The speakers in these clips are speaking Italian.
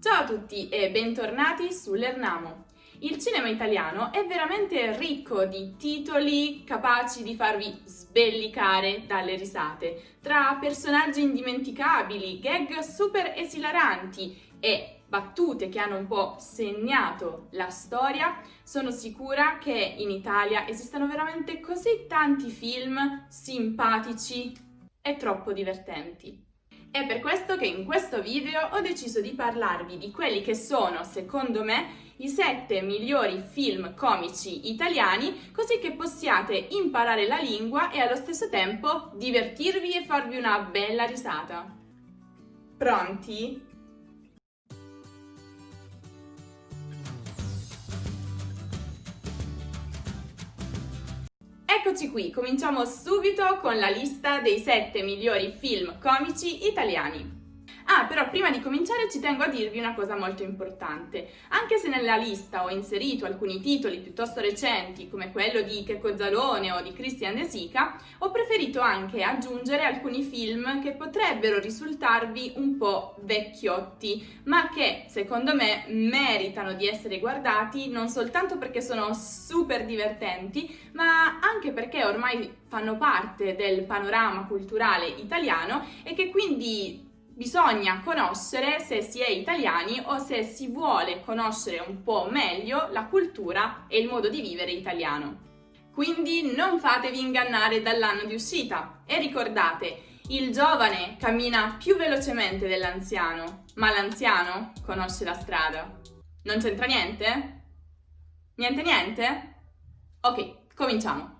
Ciao a tutti e bentornati su Lernamo. Il cinema italiano è veramente ricco di titoli capaci di farvi sbellicare dalle risate, tra personaggi indimenticabili, gag super esilaranti e battute che hanno un po' segnato la storia. Sono sicura che in Italia esistano veramente così tanti film simpatici e troppo divertenti. È per questo che in questo video ho deciso di parlarvi di quelli che sono, secondo me, i 7 migliori film comici italiani, così che possiate imparare la lingua e allo stesso tempo divertirvi e farvi una bella risata. Pronti? Eccoci qui, cominciamo subito con la lista dei 7 migliori film comici italiani. Però prima di cominciare ci tengo a dirvi una cosa molto importante. Anche se nella lista ho inserito alcuni titoli piuttosto recenti, come quello di Checco Zalone o di Christian De Sica, ho preferito anche aggiungere alcuni film che potrebbero risultarvi un po' vecchiotti, ma che secondo me meritano di essere guardati non soltanto perché sono super divertenti, ma anche perché ormai fanno parte del panorama culturale italiano e che quindi bisogna conoscere se si è italiani o se si vuole conoscere un po' meglio la cultura e il modo di vivere italiano. Quindi non fatevi ingannare dall'anno di uscita e ricordate, il giovane cammina più velocemente dell'anziano, ma l'anziano conosce la strada. Non c'entra niente? Niente niente? Ok, cominciamo!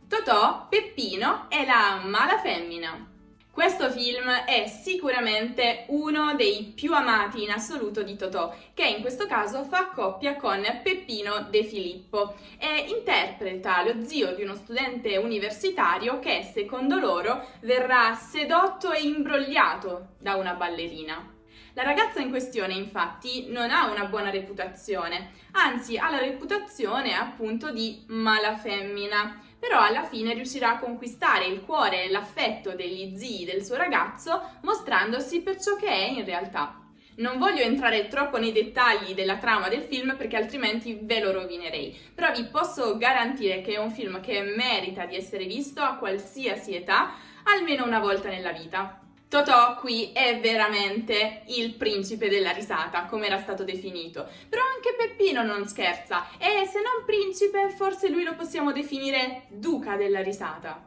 Totò, Peppino e la mala femmina. Questo film è sicuramente uno dei più amati in assoluto di Totò, che in questo caso fa coppia con Peppino De Filippo e interpreta lo zio di uno studente universitario che, secondo loro, verrà sedotto e imbrogliato da una ballerina. La ragazza in questione, infatti, non ha una buona reputazione, anzi ha la reputazione appunto di mala femmina, però alla fine riuscirà a conquistare il cuore e l'affetto degli zii del suo ragazzo, mostrandosi per ciò che è in realtà. Non voglio entrare troppo nei dettagli della trama del film perché altrimenti ve lo rovinerei, però vi posso garantire che è un film che merita di essere visto a qualsiasi età, almeno una volta nella vita. Totò qui è veramente il principe della risata, come era stato definito, però anche Peppino non scherza e se non principe forse lui lo possiamo definire duca della risata.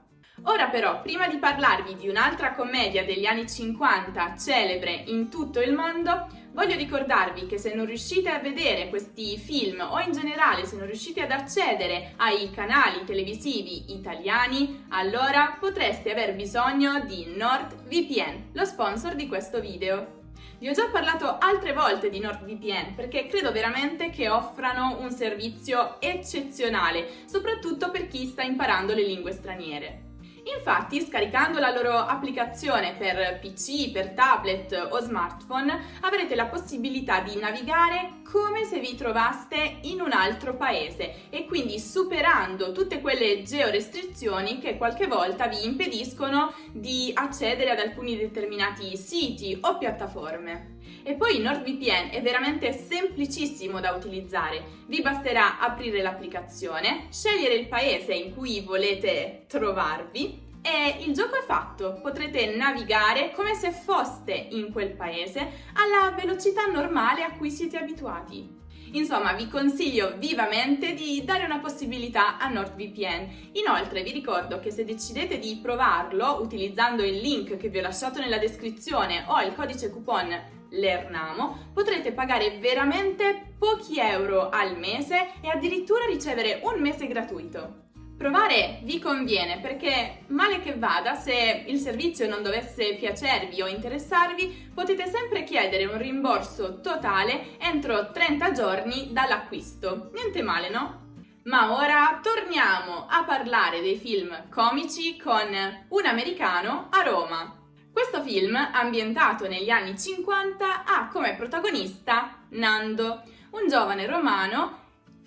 Ora però, prima di parlarvi di un'altra commedia degli anni 50 celebre in tutto il mondo, voglio ricordarvi che se non riuscite a vedere questi film o in generale se non riuscite ad accedere ai canali televisivi italiani, allora potreste aver bisogno di NordVPN, lo sponsor di questo video. Vi ho già parlato altre volte di NordVPN perché credo veramente che offrano un servizio eccezionale, soprattutto per chi sta imparando le lingue straniere. Infatti, scaricando la loro applicazione per PC, per tablet o smartphone, avrete la possibilità di navigare come se vi trovaste in un altro paese e quindi superando tutte quelle georestrizioni che qualche volta vi impediscono di accedere ad alcuni determinati siti o piattaforme. E poi NordVPN è veramente semplicissimo da utilizzare. Vi basterà aprire l'applicazione, scegliere il paese in cui volete trovarvi e il gioco è fatto. Potrete navigare come se foste in quel paese alla velocità normale a cui siete abituati. Insomma, vi consiglio vivamente di dare una possibilità a NordVPN. Inoltre vi ricordo che se decidete di provarlo utilizzando il link che vi ho lasciato nella descrizione o il codice coupon Lernamo, potrete pagare veramente pochi euro al mese e addirittura ricevere un mese gratuito. Provare vi conviene perché, male che vada, se il servizio non dovesse piacervi o interessarvi, potete sempre chiedere un rimborso totale entro 30 giorni dall'acquisto. Niente male, no? Ma ora torniamo a parlare dei film comici con Un americano a Roma. Questo film, ambientato negli anni 50, ha come protagonista Nando, un giovane romano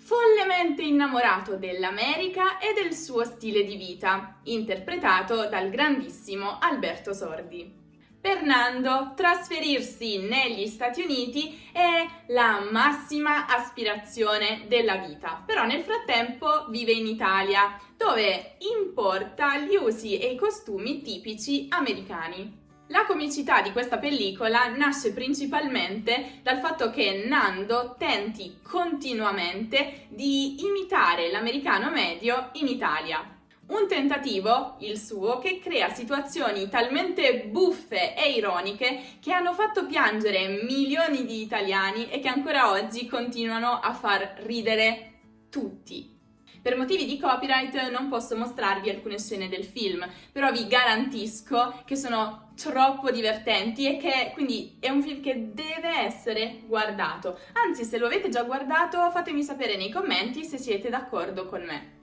follemente innamorato dell'America e del suo stile di vita, interpretato dal grandissimo Alberto Sordi. Per Nando, trasferirsi negli Stati Uniti è la massima aspirazione della vita, però nel frattempo vive in Italia, dove importa gli usi e i costumi tipici americani. La comicità di questa pellicola nasce principalmente dal fatto che Nando tenti continuamente di imitare l'americano medio in Italia. Un tentativo, il suo, che crea situazioni talmente buffe e ironiche che hanno fatto piangere milioni di italiani e che ancora oggi continuano a far ridere tutti. Per motivi di copyright non posso mostrarvi alcune scene del film, però vi garantisco che sono troppo divertenti e che quindi è un film che deve essere guardato. Anzi, se lo avete già guardato, fatemi sapere nei commenti se siete d'accordo con me.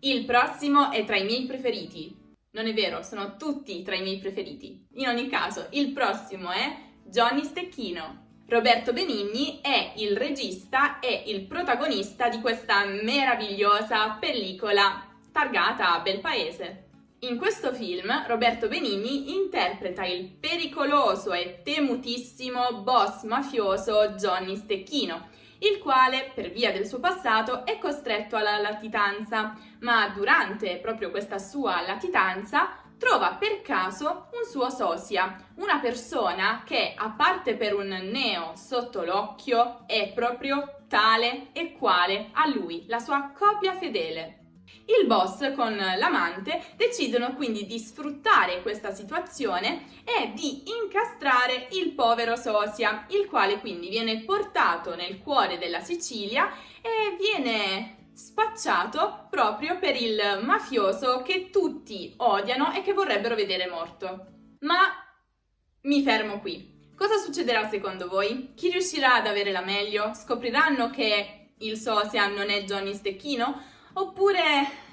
Il prossimo è tra i miei preferiti. Non è vero, sono tutti tra i miei preferiti. In ogni caso, il prossimo è Johnny Stecchino. Roberto Benigni è il regista e il protagonista di questa meravigliosa pellicola targata a Belpaese. In questo film Roberto Benigni interpreta il pericoloso e temutissimo boss mafioso Johnny Stecchino, il quale, per via del suo passato, è costretto alla latitanza, ma durante proprio questa sua latitanza trova per caso un suo sosia, una persona che, a parte per un neo sotto l'occhio, è proprio tale e quale a lui, la sua copia fedele. Il boss con l'amante decidono quindi di sfruttare questa situazione e di incastrare il povero sosia, il quale quindi viene portato nel cuore della Sicilia e viene spacciato proprio per il mafioso che tutti odiano e che vorrebbero vedere morto. Ma mi fermo qui. Cosa succederà secondo voi? Chi riuscirà ad avere la meglio? Scopriranno che il sosia non è Johnny Stecchino? Oppure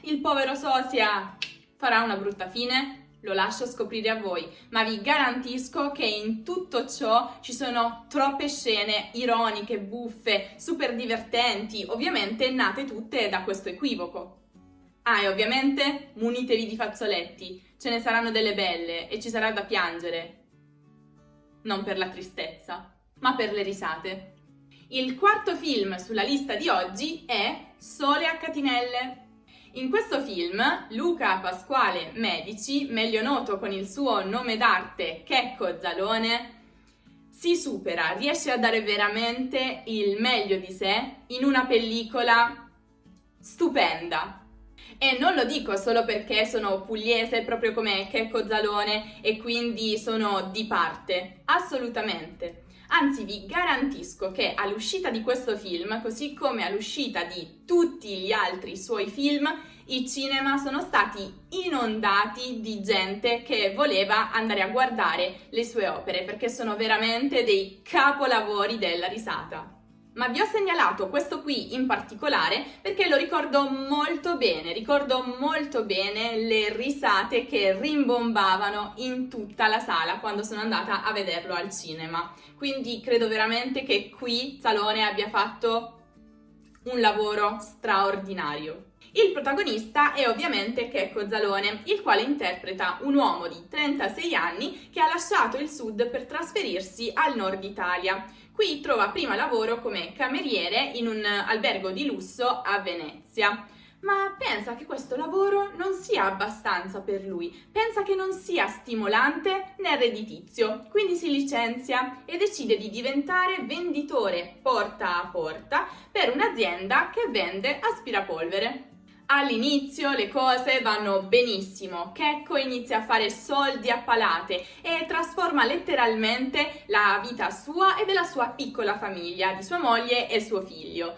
il povero sosia farà una brutta fine? Lo lascio scoprire a voi, ma vi garantisco che in tutto ciò ci sono troppe scene ironiche, buffe, super divertenti, ovviamente nate tutte da questo equivoco. Ah, e ovviamente munitevi di fazzoletti, ce ne saranno delle belle e ci sarà da piangere. Non per la tristezza, ma per le risate. Il quarto film sulla lista di oggi è Sole a catinelle. In questo film Luca Pasquale Medici, meglio noto con il suo nome d'arte Checco Zalone, si supera, riesce a dare veramente il meglio di sé in una pellicola stupenda. E non lo dico solo perché sono pugliese proprio come Checco Zalone e quindi sono di parte, assolutamente. Anzi, vi garantisco che all'uscita di questo film, così come all'uscita di tutti gli altri suoi film, i cinema sono stati inondati di gente che voleva andare a guardare le sue opere, perché sono veramente dei capolavori della risata. Ma vi ho segnalato questo qui in particolare perché lo ricordo molto bene le risate che rimbombavano in tutta la sala quando sono andata a vederlo al cinema. Quindi credo veramente che qui Zalone abbia fatto un lavoro straordinario. Il protagonista è ovviamente Checco Zalone, il quale interpreta un uomo di 36 anni che ha lasciato il sud per trasferirsi al nord Italia. Qui trova prima lavoro come cameriere in un albergo di lusso a Venezia. Ma pensa che questo lavoro non sia abbastanza per lui, pensa che non sia stimolante né redditizio, quindi si licenzia e decide di diventare venditore porta a porta per un'azienda che vende aspirapolvere. All'inizio le cose vanno benissimo, Checco inizia a fare soldi a palate e trasforma letteralmente la vita sua e della sua piccola famiglia, di sua moglie e suo figlio.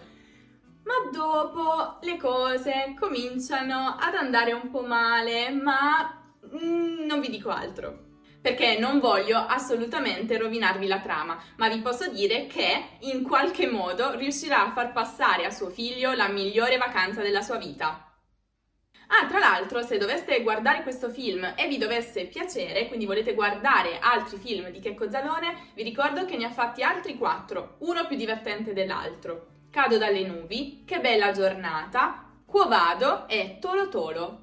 Ma dopo le cose cominciano ad andare un po' male, ma non vi dico altro, perché non voglio assolutamente rovinarvi la trama, ma vi posso dire che in qualche modo riuscirà a far passare a suo figlio la migliore vacanza della sua vita. Ah, tra l'altro, se doveste guardare questo film e vi dovesse piacere, quindi volete guardare altri film di Checco Zalone, vi ricordo che ne ha fatti altri 4, uno più divertente dell'altro. Cado dalle nubi, Che bella giornata, Quo vado e Tolo Tolo.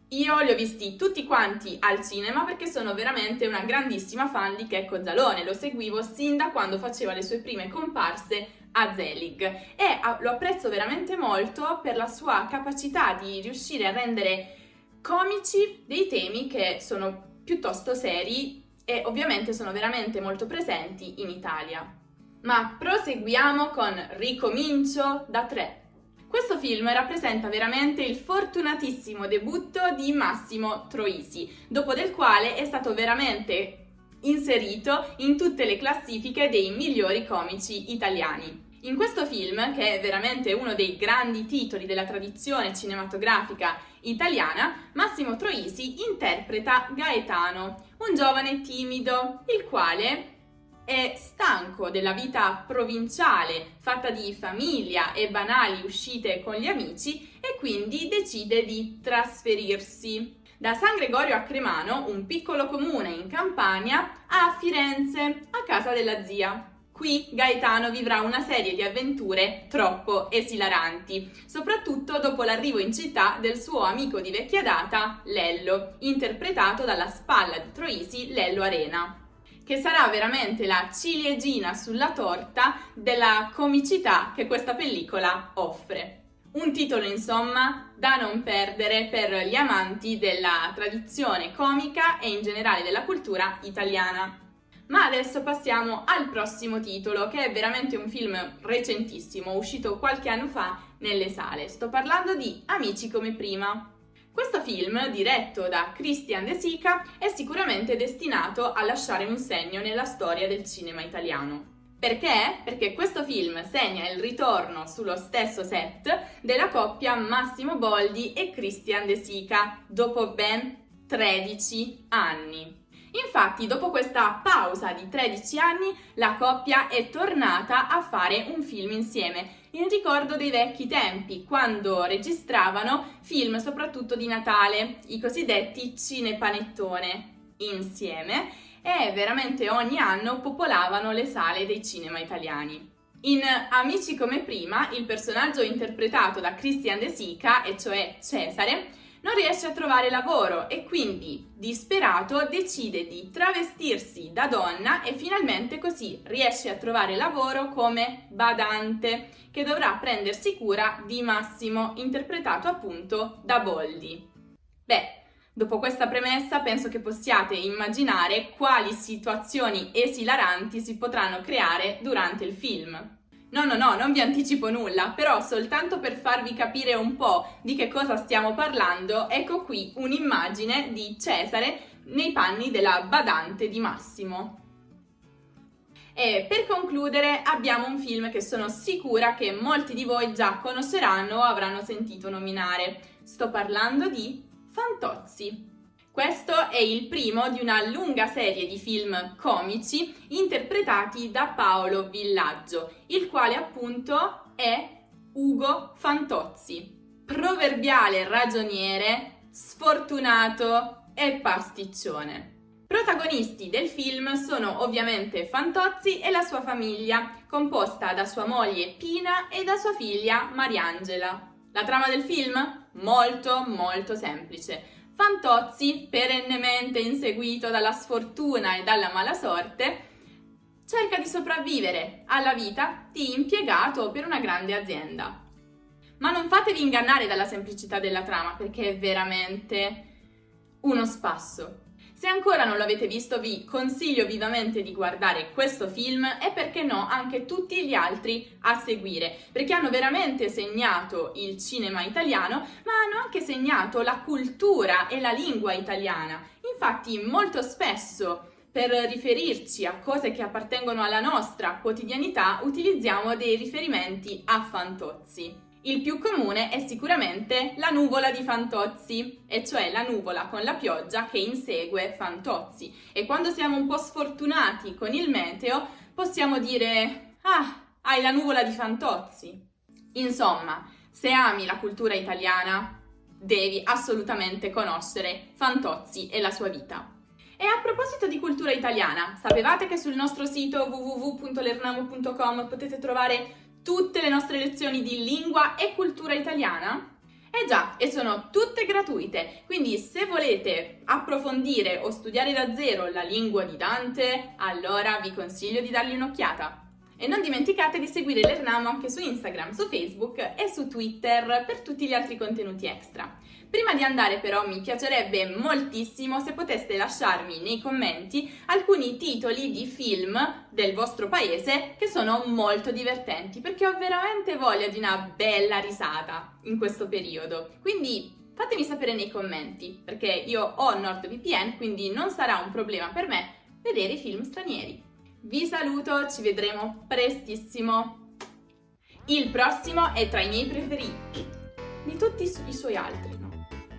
Io li ho visti tutti quanti al cinema perché sono veramente una grandissima fan di Checco Zalone, lo seguivo sin da quando faceva le sue prime comparse a Zelig e lo apprezzo veramente molto per la sua capacità di riuscire a rendere comici dei temi che sono piuttosto seri e ovviamente sono veramente molto presenti in Italia. Ma proseguiamo con Ricomincio da 3. Questo film rappresenta veramente il fortunatissimo debutto di Massimo Troisi, dopo del quale è stato veramente inserito in tutte le classifiche dei migliori comici italiani. In questo film, che è veramente uno dei grandi titoli della tradizione cinematografica italiana, Massimo Troisi interpreta Gaetano, un giovane timido, il quale è stanco della vita provinciale fatta di famiglia e banali uscite con gli amici e quindi decide di trasferirsi da San Gregorio a Cremano, un piccolo comune in Campania, a Firenze, a casa della zia. Qui Gaetano vivrà una serie di avventure troppo esilaranti, soprattutto dopo l'arrivo in città del suo amico di vecchia data, Lello, interpretato dalla spalla di Troisi, Lello Arena, che sarà veramente la ciliegina sulla torta della comicità che questa pellicola offre. Un titolo, insomma, da non perdere per gli amanti della tradizione comica e in generale della cultura italiana. Ma adesso passiamo al prossimo titolo, che è veramente un film recentissimo, uscito qualche anno fa nelle sale. Sto parlando di Amici come prima. Questo film, diretto da Christian De Sica, è sicuramente destinato a lasciare un segno nella storia del cinema italiano. Perché? Perché questo film segna il ritorno sullo stesso set della coppia Massimo Boldi e Christian De Sica, dopo ben 13 anni. Infatti, dopo questa pausa di 13 anni, la coppia è tornata a fare un film insieme, in ricordo dei vecchi tempi, quando registravano film soprattutto di Natale, i cosiddetti cinepanettone, insieme, e veramente ogni anno popolavano le sale dei cinema italiani. In Amici come prima, il personaggio interpretato da Christian De Sica, e cioè Cesare, non riesce a trovare lavoro e quindi, disperato, decide di travestirsi da donna e finalmente così riesce a trovare lavoro come badante, che dovrà prendersi cura di Massimo, interpretato appunto da Boldi. Beh, dopo questa premessa penso che possiate immaginare quali situazioni esilaranti si potranno creare durante il film. No, non vi anticipo nulla, però soltanto per farvi capire un po' di che cosa stiamo parlando, ecco qui un'immagine di Cesare nei panni della badante di Massimo. E per concludere abbiamo un film che sono sicura che molti di voi già conosceranno o avranno sentito nominare. Sto parlando di Fantozzi. Questo è il primo di una lunga serie di film comici interpretati da Paolo Villaggio, il quale appunto è Ugo Fantozzi, proverbiale ragioniere, sfortunato e pasticcione. Protagonisti del film sono ovviamente Fantozzi e la sua famiglia, composta da sua moglie Pina e da sua figlia Mariangela. La trama del film? Molto semplice. Fantozzi, perennemente inseguito dalla sfortuna e dalla mala sorte, cerca di sopravvivere alla vita di impiegato per una grande azienda. Ma non fatevi ingannare dalla semplicità della trama, perché è veramente uno spasso. Se ancora non l'avete visto, vi consiglio vivamente di guardare questo film e perché no anche tutti gli altri a seguire, perché hanno veramente segnato il cinema italiano, ma hanno anche segnato la cultura e la lingua italiana. Infatti molto spesso per riferirci a cose che appartengono alla nostra quotidianità utilizziamo dei riferimenti a Fantozzi. Il più comune è sicuramente la nuvola di Fantozzi, e cioè la nuvola con la pioggia che insegue Fantozzi. E quando siamo un po' sfortunati con il meteo, possiamo dire «Ah, hai la nuvola di Fantozzi». Insomma, se ami la cultura italiana, devi assolutamente conoscere Fantozzi e la sua vita. E a proposito di cultura italiana, sapevate che sul nostro sito www.lernamo.com potete trovare tutte le nostre lezioni di lingua e cultura italiana? Eh già, e sono tutte gratuite, quindi se volete approfondire o studiare da zero la lingua di Dante, allora vi consiglio di dargli un'occhiata. E non dimenticate di seguire l'Ernamo anche su Instagram, su Facebook e su Twitter per tutti gli altri contenuti extra. Prima di andare però mi piacerebbe moltissimo se poteste lasciarmi nei commenti alcuni titoli di film del vostro paese che sono molto divertenti, perché ho veramente voglia di una bella risata in questo periodo. Quindi fatemi sapere nei commenti, perché io ho NordVPN, quindi non sarà un problema per me vedere i film stranieri. Vi saluto, ci vedremo prestissimo. Il prossimo è tra i miei preferiti di tutti i suoi altri.